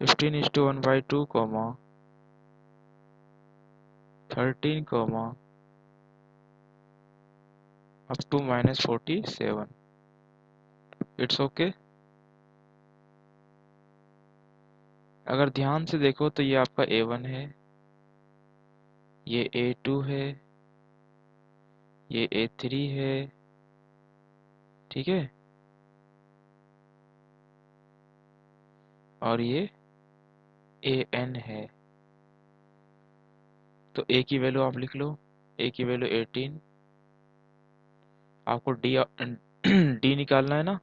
15:1/2 comma 13 comma up to -47। It's okay. अगर ध्यान से देखो तो ये आपका A1 है, ये A2 है, ये A3 है, ठीक है, और ये AN है। तो A की वैल्यू आप लिख लो, A की वैल्यू 18। आपको D निकालना है ना,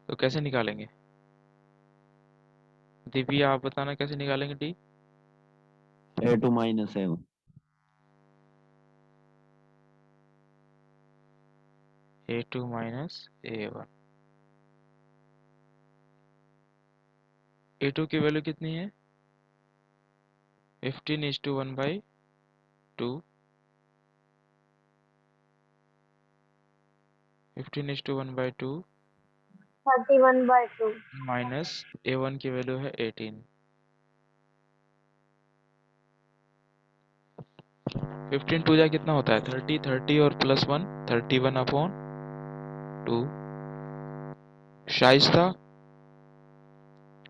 तो कैसे निकालेंगे? दिव्या आप बताना कैसे निकालेंगे D? A2 minus A1. A2 minus A1। A2 की वैल्यू कितनी है? 15:1/2। 15:1/2 31/2. माइनस A1 की वैल्यू है 18। 15 टू जा कितना होता है? 30। 30 और +1 31/2। Shaista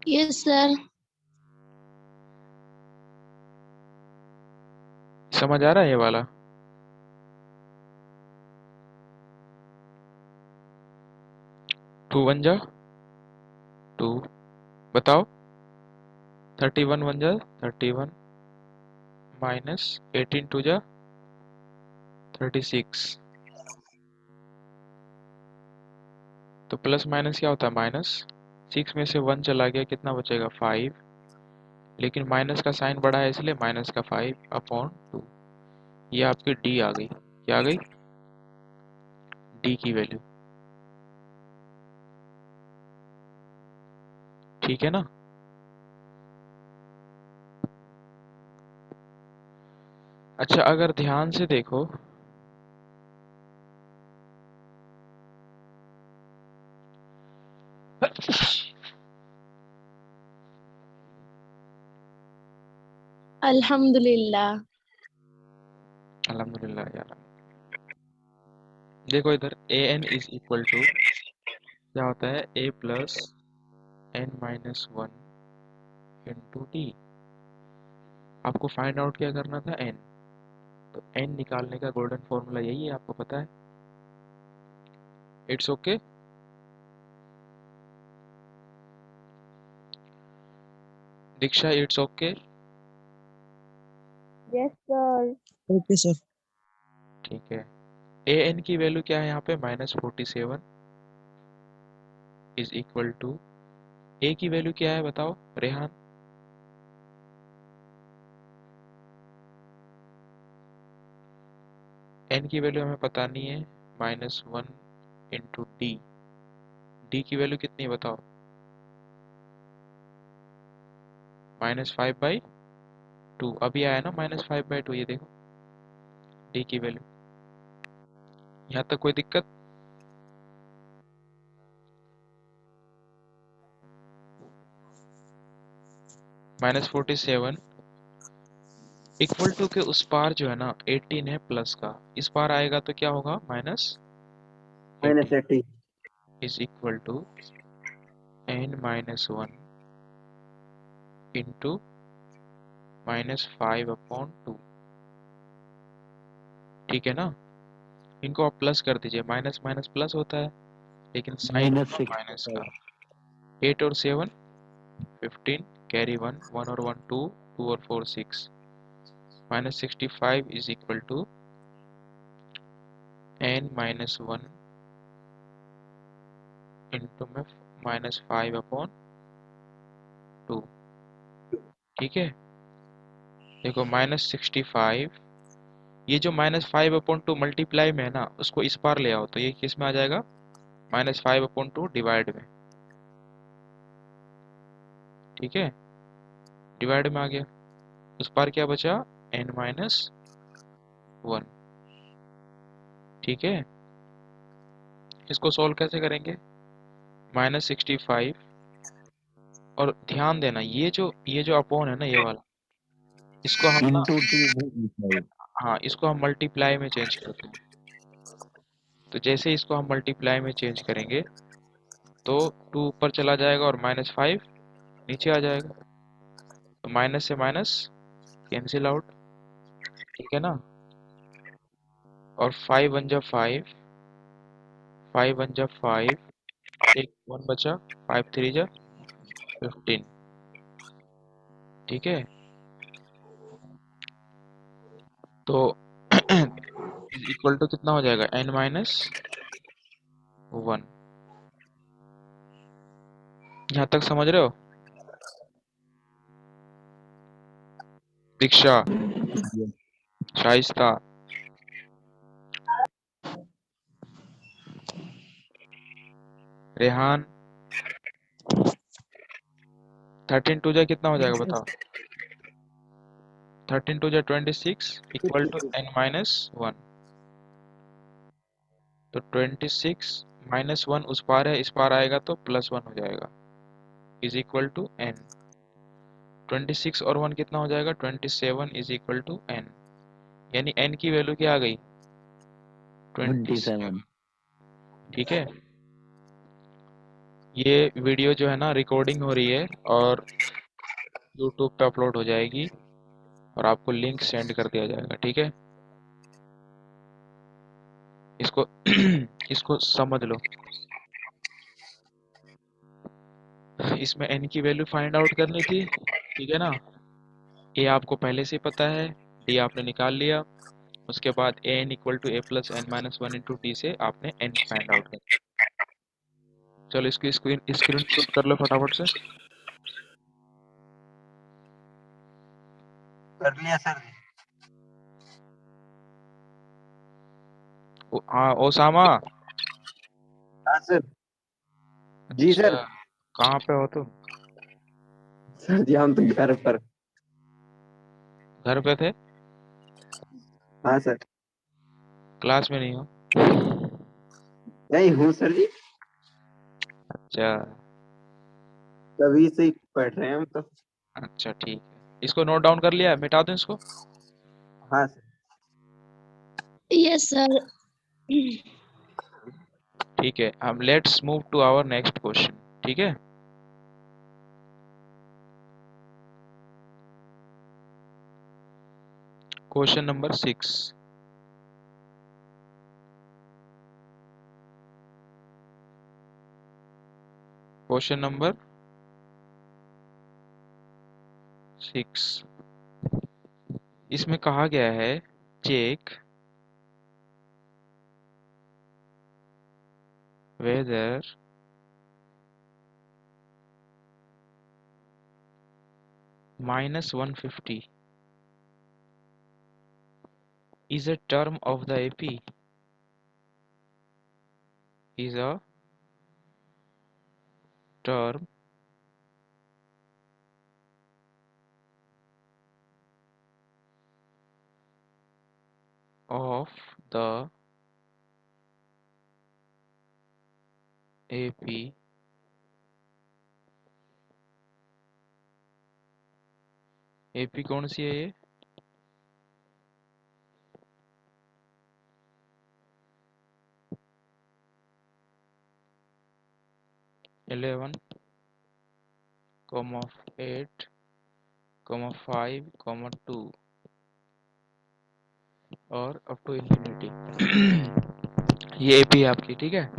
Yes, sir. समझ आ रहा है ये वाला? टू वन जा 2, बताओ। 31 वन जा 31 माइनस 18 टू जा 36। तो प्लस माइनस क्या होता है? माइनस। 6 में से 1 चला गया, कितना बचेगा? 5। लेकिन माइनस का साइन बड़ा है इसलिए माइनस का 5/2। ये आपकी डी आ गई। क्या आ गई? डी की वैल्यू। ठीक है ना? अच्छा, अगर ध्यान से देखो Alhamdulillah. अल्हम्दुलिल्लाह यार। देखो इधर an इज इक्वल टू क्या होता है? a plus n-1 into D. आपको फाइंड आउट क्या करना था? n। तो n निकालने का गोल्डन फॉर्मूला यही है, आपको पता है। It's okay. Diksha, it's okay. Yes, sir. Okay sir. ठीक है। an की वैल्यू क्या है यहाँ पे? -47 इज इक्वल टू a की वैल्यू क्या है बताओ रेहान? n की वैल्यू हमें पता नहीं है। -1 इंटू डी। डी की वैल्यू कितनी है बताओ? -5/2। अभी आया ना -5/2, ये देखो डी की वैल्यू। यहाँ तक कोई दिक्कत? -47 इक्वल टू के उस पार जो है ना 18 है प्लस का, इस पार आएगा तो क्या होगा? -18 -80। Is equal to n-1 into -5/2। ठीक है ना? इनको आप प्लस कर दीजिए, माइनस माइनस प्लस होता है, लेकिन साइन Minus होगा माइनस का। 65. 8 और 7 15, कैरी 1, 1 और 1 2, 2 और 4 6। -65 is equal to n-1 into में -5/2। ठीक है। देखो -65, ये जो -5/2 मल्टीप्लाई में है ना, उसको इस पार ले आओ तो ये किस में आ जाएगा? -5/2 डिवाइड में। ठीक है, डिवाइड में आ गया। उस पार क्या बचा? n-1। ठीक है, इसको सॉल्व कैसे करेंगे? -65 और ध्यान देना ये जो अपॉन है ना, ये वाला, इसको हम ना, इंटू 2 हाँ, इसको हम मल्टीप्लाई में चेंज करते हैं। तो जैसे इसको हम मल्टीप्लाई में चेंज करेंगे तो 2 ऊपर चला जाएगा और -5 नीचे आ जाएगा। तो माइनस से माइनस कैंसिल आउट, ठीक है ना। और 5 वन जा 5, 5 वन जा 5, एक 1 बचा, 5 3 जा 15, ठीक है। तो इक्वल टू कितना हो जाएगा, n-1। यहाँ तक समझ रहे हो दीक्षा, शाइस्ता? रेहान? 13 टू जा कितना हो जाएगा बताओ? 13 टू जा 26 इक्वल टू n-1। तो 26 -1 उस पार है, इस पार आएगा तो +1 हो जाएगा, इज इक्वल टू n। 26 और 1 कितना हो जाएगा, 27 इज इक्वल टू n। यानी n की वैल्यू क्या आ गई, 27। 27। ठीक है। ये वीडियो जो है ना रिकॉर्डिंग हो रही है और यूट्यूब पे अपलोड हो जाएगी और आपको लिंक सेंड कर दिया जाएगा, ठीक है। इसको इसको समझ लो। इसमें n की वैल्यू फाइंड आउट करनी थी, ठीक है ना। a आपको पहले से ही पता है, d आपने निकाल लिया। उसके बाद an equal to a plus n-1 into D से आपने n फाइंड आउट कर। चलो इसकी स्क्रीन शॉट कर लो फटाफट से। कर लिया सर। हाँ ओसामा। हाँ सर। जी अच्छा, सर। कहाँ पे हो तुम? सर जी हम तो घर पर। घर पे थे? हाँ सर। क्लास में नहीं हो? नहीं हूँ सर जी। अच्छा। तभी से ही पढ़ रहे हैं हम तो। अच्छा ठीक है, इसको नोट डाउन कर लिया, मिटा दूं इसको? हाँ सर। Yes, sir. ठीक है, हम let's move to our next question, ठीक है। Question number 6। क्वेश्चन नंबर 6, इसमें कहा गया है check whether -150 is a term of the AP, is a term of the AP AP कौन सी है ये? इलेवन, 8, 5, 2 और अप टू इंफिनिटी। ये AP है आपकी, ठीक है।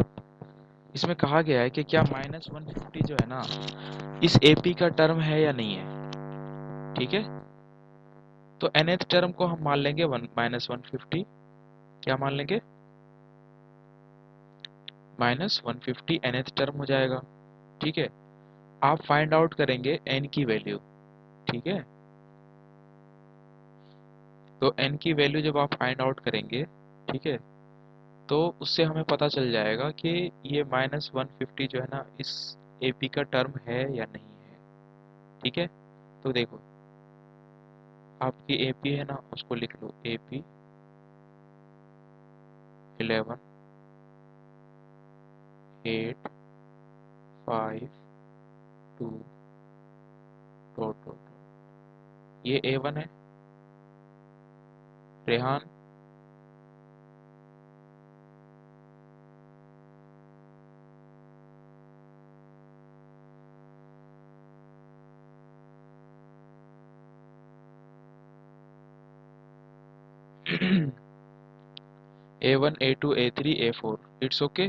इसमें कहा गया है कि क्या -150 जो है ना इस AP का टर्म है या नहीं है, ठीक है। तो nth टर्म को हम मान लेंगे -150, क्या मान लेंगे, -150 nth टर्म हो जाएगा, ठीक है। आप फाइंड आउट करेंगे n की वैल्यू, ठीक है। तो n की वैल्यू जब आप फाइंड आउट करेंगे, ठीक है, तो उससे हमें पता चल जाएगा कि ये -150 जो है ना इस AP का टर्म है या नहीं है, ठीक है। तो देखो आपकी AP है ना, उसको लिख लो AP 11, 8, 5, 2 ये A1 है। Rehan, A1, A2, A3, A4, it's okay.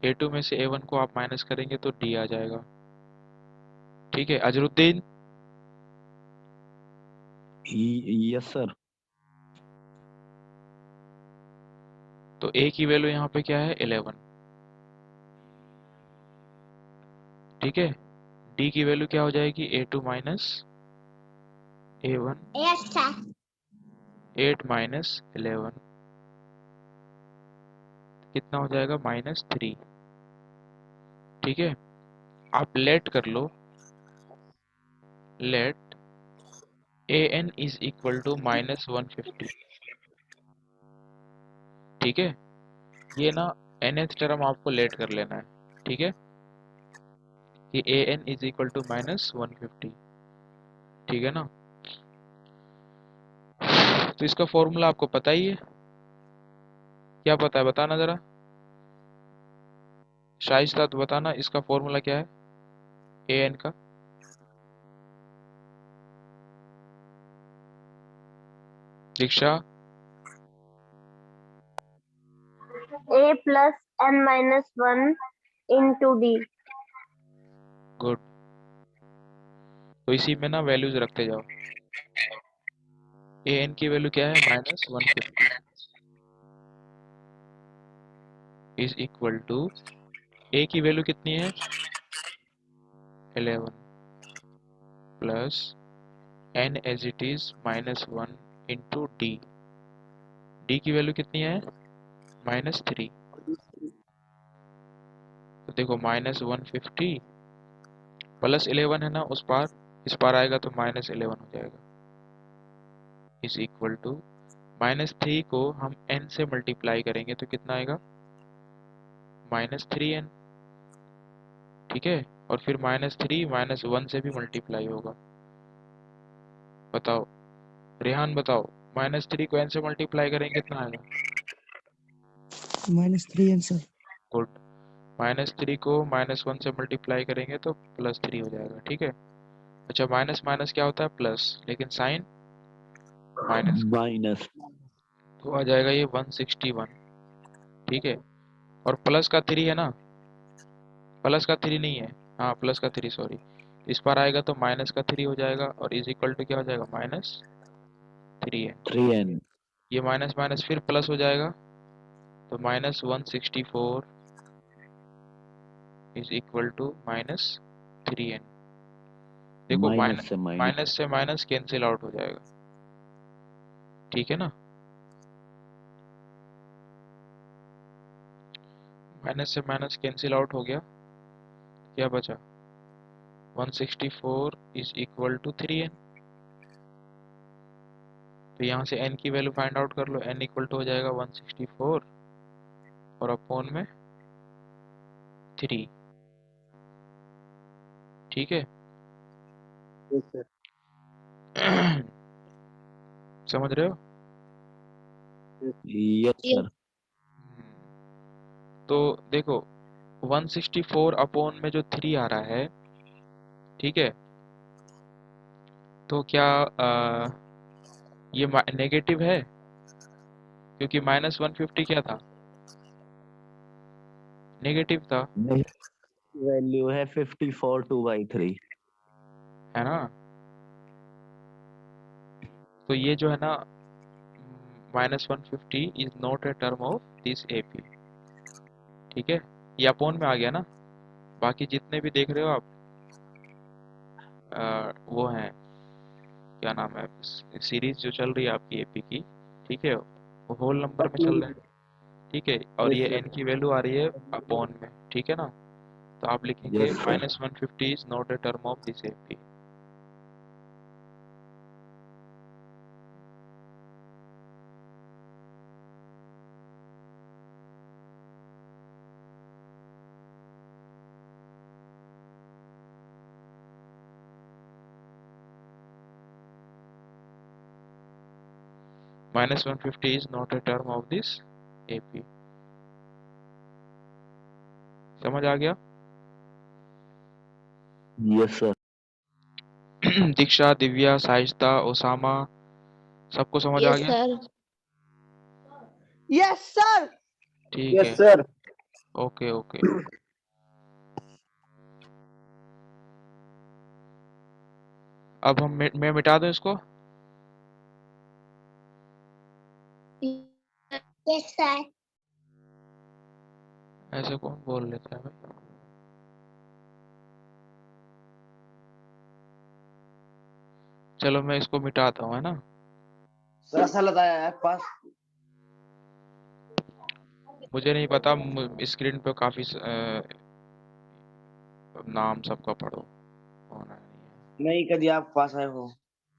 A2 में से A1 को आप माइनस करेंगे तो D आ जाएगा। ठीक है अजरुद्दीन, यस सर। तो A की वैल्यू यहाँ पे क्या है 11। ठीक है, D की वैल्यू क्या हो जाएगी A2 माइनस A1, 8 माइनस 11 कितना हो जाएगा -3। ठीक है, आप लेट कर लो, let an is equal to -150। ठीक है, ये ना nth टर्म आपको लेट कर लेना है। ठीक है, कि an इज इक्वल टू -150। ठीक है ना, तो इसका फॉर्मूला आपको पता ही है, क्या पता है बताना जरा, शाइस्ता तो बताना इसका फॉर्मूला क्या है an का। दीक्षा, A plus n minus 1 into D. Good, तो इसी में ना वैल्यूज रखते जाओ। an की वैल्यू क्या है -150 इज इक्वल टू a की वैल्यू कितनी है 11 plus n as it is -1 into d की वैल्यू कितनी है -3। तो देखो -150 प्लस 11 है ना उस पार, इस पार आएगा तो -11 हो जाएगा इज इक्वल टू -3 को हम n से मल्टीप्लाई करेंगे तो कितना आएगा -3n। ठीक है, और फिर -3 -1 से भी मल्टीप्लाई होगा। बताओ रेहान, बताओ -3 को n से मल्टीप्लाई करेंगे कितना आएगा -3 आंसर। गुड, -3 को -1 से मल्टीप्लाई करेंगे तो +3 हो जाएगा। ठीक है, अच्छा माइनस माइनस क्या होता है प्लस, लेकिन साइन माइनस का, माइनस। तो आ जाएगा ये 161। ठीक है, और प्लस का 3 है ना, प्लस का 3 नहीं है, हाँ प्लस का 3 सॉरी, इस पर आएगा तो माइनस का 3 हो जाएगा और इज इक्वल टू क्या हो जाएगा -3 है। 3n। ये माइनस माइनस फिर प्लस हो जाएगा तो -164 इज इक्वल टू -3n। देखो माइनस से माइनस। माइनस से माइनस कैंसिल आउट हो जाएगा। ठीक है ना, माइनस से माइनस कैंसिल आउट हो गया, क्या बचा 164 इज इक्वल टू 3n। तो यहाँ से n की वैल्यू फाइंड आउट कर लो, n इक्वल टू हो जाएगा 164 और अपॉन में 3। ठीक है Yes, sir. समझ रहे हो। Yes sir. तो देखो 164 अपॉन में जो 3 आ रहा है, ठीक है, तो क्या ये नेगेटिव है, क्योंकि -150 क्या था नेगेटिव था, वैल्यू है 54 2/3। है ना। तो ये जो है ना -150 is not a term of this AP। ठीक है, ये अपॉन में आ गया ना, बाकी जितने भी देख रहे हो आप वो हैं, क्या नाम है, सीरीज जो चल रही है आपकी AP की, ठीक है, वो होल नंबर में चल रहे हैं। ठीक है, और Yes, ये sir. n की वैल्यू आ रही है अपॉन में। ठीक है ना, तो आप लिखेंगे yes sir. -150 is not a term of this AP। minus 150 is not a term of this AP. समझ आ गया? Yes, sir. दीक्षा, दिव्या, साहिस्ता, ओसामा, सबको समझ आ Yes, गया? sir. Yes, sir. ठीक यस है, सर। Okay okay. अब मैं मिटा दूं इसको? Yes, sir. ऐसे कौन बोल लेता है भाई? चलो मैं इसको मिटाता हूँ, है ना? सर ऐसा लगाया है पास। मुझे नहीं पता, स्क्रीन पे काफी नाम सबका पढ़ो, होना नहीं नहीं कभी आप पास आए हो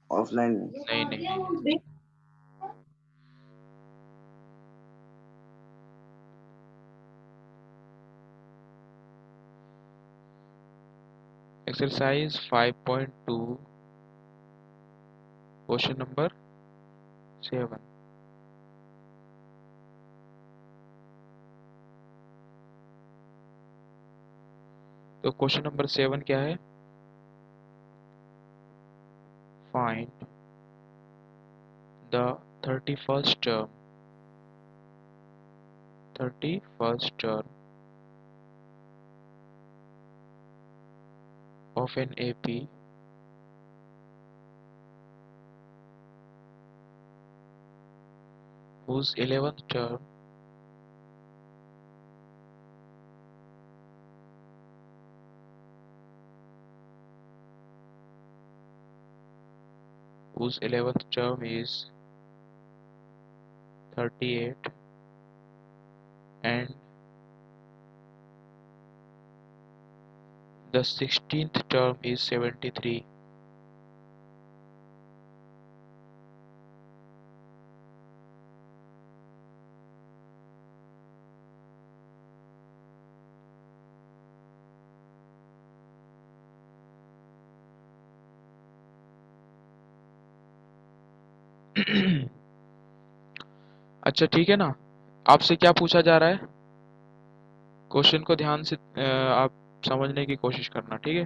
ऑफलाइन में। है। नहीं नहीं नहीं। Exercise 5.2 question number 7। तो क्वेश्चन नंबर 7 क्या है? Find the 31st term of an AP whose 11th term is 38 and the 16th term is 73. अच्छा ठीक है ना? आपसे क्या पूछा जा रहा है? क्वेश्चन को ध्यान से आप समझने की कोशिश करना, ठीक है?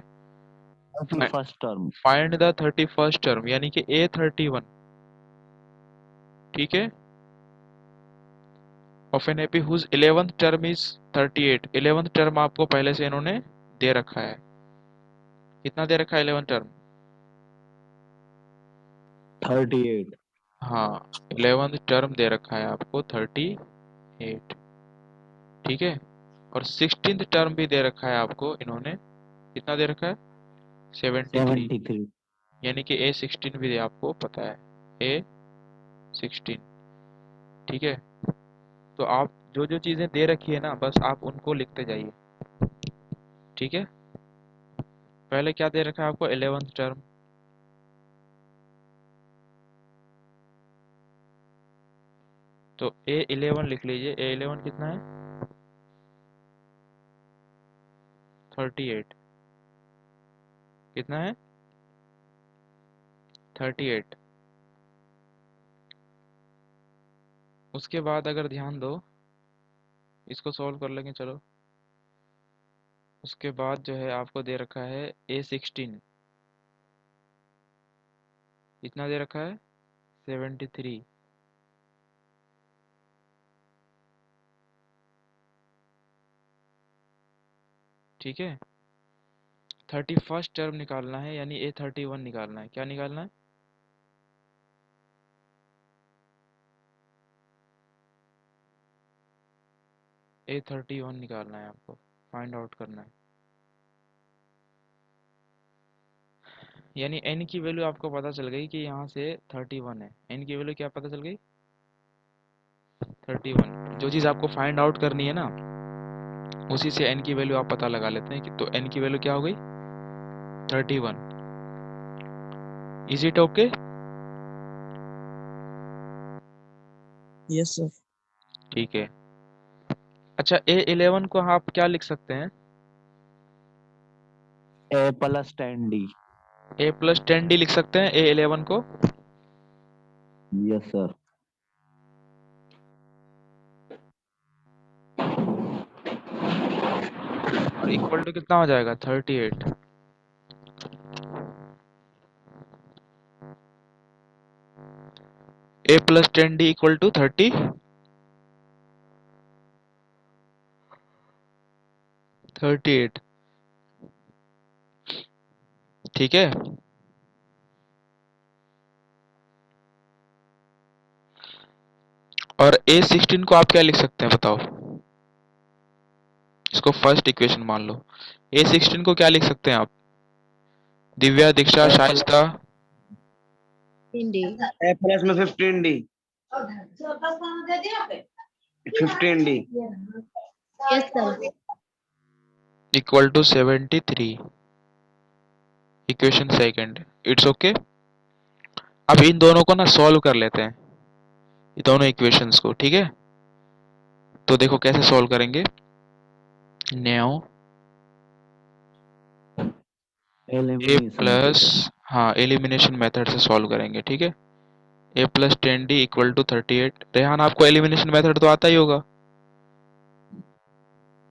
31st term. Find the 31st term यानी कि A31, ठीक है, of an AP whose 11th term is 38। 11th term आपको पहले से इन्होंने दे रखा है। कितना दे रखा है 11th टर्म? 38. हाँ, 11th टर्म दे रखा है आपको 38, ठीक है। और 16th टर्म भी दे रखा है आपको इन्होंने, कितना दे रखा है? 73। 73. यानी कि A16 भी आपको पता है, A16, ठीक है। तो आप जो जो चीजें दे रखी है ना, बस आप उनको लिखते जाइए, ठीक है। पहले क्या दे रखा है आपको? 11th टर्म, तो A11 लिख लीजिए। A11 कितना है? 38। कितना है? 38। उसके बाद अगर ध्यान दो, इसको सॉल्व कर लेंगे, चलो। उसके बाद जो है आपको दे रखा है A16, कितना दे रखा है? 73, ठीक है। 31st टर्म निकालना है, यानी A31 निकालना है। क्या निकालना है? A31 निकालना है आपको, फाइंड आउट करना है। यानी n की वैल्यू आपको पता चल गई कि यहाँ से 31 है। n की वैल्यू क्या पता चल गई? 31। जो चीज़ आपको फाइंड आउट करनी है ना, उसी से n की वैल्यू आप पता लगा लेते हैं कि, तो n की वैल्यू क्या हो गई? 31। Is it okay? Yes sir. ठीक है। अच्छा, A11 को आप क्या लिख सकते हैं? A plus 10D. A+10D लिख सकते हैं A11 को। Yes, sir. इक्वल टू कितना हो जाएगा 38। ए प्लस 10d इक्वल टू 38। ठीक है। और A16 को आप क्या लिख सकते हैं बताओ? इसको फर्स्ट इक्वेशन मान लो। A16 को क्या लिख सकते हैं आप? दिव्या, दीक्षा, शाइस्ता। ए प्लस में 15d 15d Yes, sir. Equal to 73। Equation second. It's okay. अब इन दोनों को ना सॉल्व कर लेते हैं, ये दोनों इक्वेशंस को। ठीक है, तो देखो कैसे सॉल्व करेंगे। New a Elimination plus, method. हाँ एलिमिनेशन मेथड से सॉल्व करेंगे। ठीक है, a plus 10d equal to 38। Rehan आपको एलिमिनेशन मेथड तो आता ही होगा।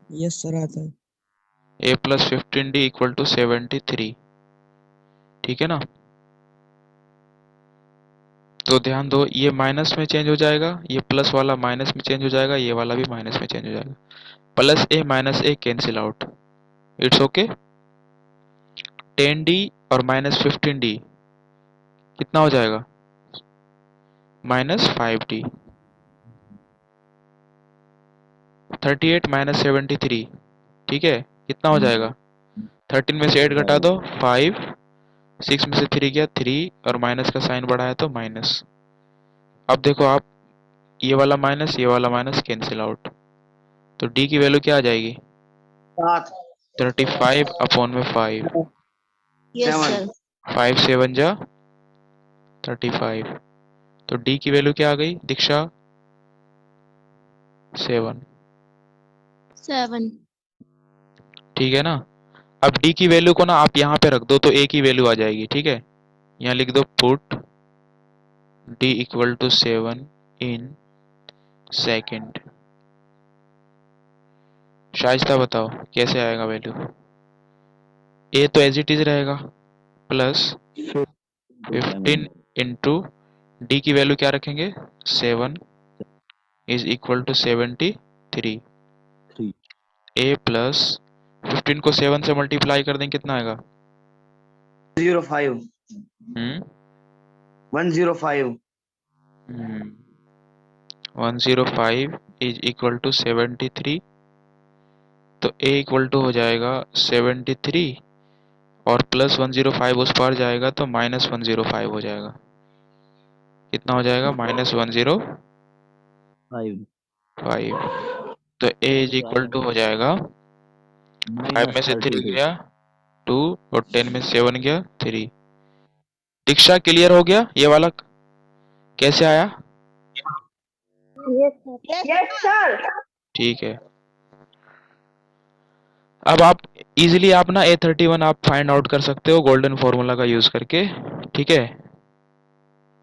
यस सर आता है। A plus 15d equal to 73। ठीक है ना, तो ध्यान दो, ये माइनस में चेंज हो जाएगा, ये प्लस वाला माइनस में चेंज हो जाएगा, ये वाला भी माइनस में चेंज हो जाएगा। Plus A minus A cancel out. It's okay. 10d और माइनस 15d कितना हो जाएगा? Minus 5d। 38 माइनस 73, ठीक है, कितना हो जाएगा? 13 में से 8 घटा दो 5, 6 में से 3 गया 3, और माइनस का साइन बढ़ाया तो माइनस। अब देखो आप, ये वाला माइनस कैंसिल आउट, तो d की वैल्यू क्या आ जाएगी? 7 35 अपॉन में 5। Yes, 7 sir. 5 7 जा 35, तो d की वैल्यू क्या आ गई दीक्षा? 7। 7. ठीक है ना। अब d की वैल्यू को ना आप यहाँ पे रख दो तो a की वैल्यू आ जाएगी। ठीक है, यहाँ लिख दो put d equal to 7 in second. Shaista बताओ कैसे आएगा वैल्यू? a तो एज इट इज रहेगा, प्लस 15 इंटू डी की वैल्यू क्या रखेंगे? 7 is equal to 73। 3. a plus 15 को 7 से मल्टीप्लाई कर दें कितना आएगा? 105 105 105 इज इक्वल टू 73। तो a इक्वल टू हो जाएगा 73, और प्लस 105 उस पार जाएगा तो माइनस 105 हो जाएगा। कितना हो जाएगा? माइनस 105। 5. तो a इज इक्वल टू हो जाएगा 5 में से 3 -32. गया 2, और 10 में से 7 गया 3। दीक्षा क्लियर हो गया ये वाला? कैसे आया? Yes, sir. ठीक है। अब आप इजीली आप ना A31 आप फाइंड आउट कर सकते हो गोल्डन फॉर्मूला का यूज करके। ठीक है,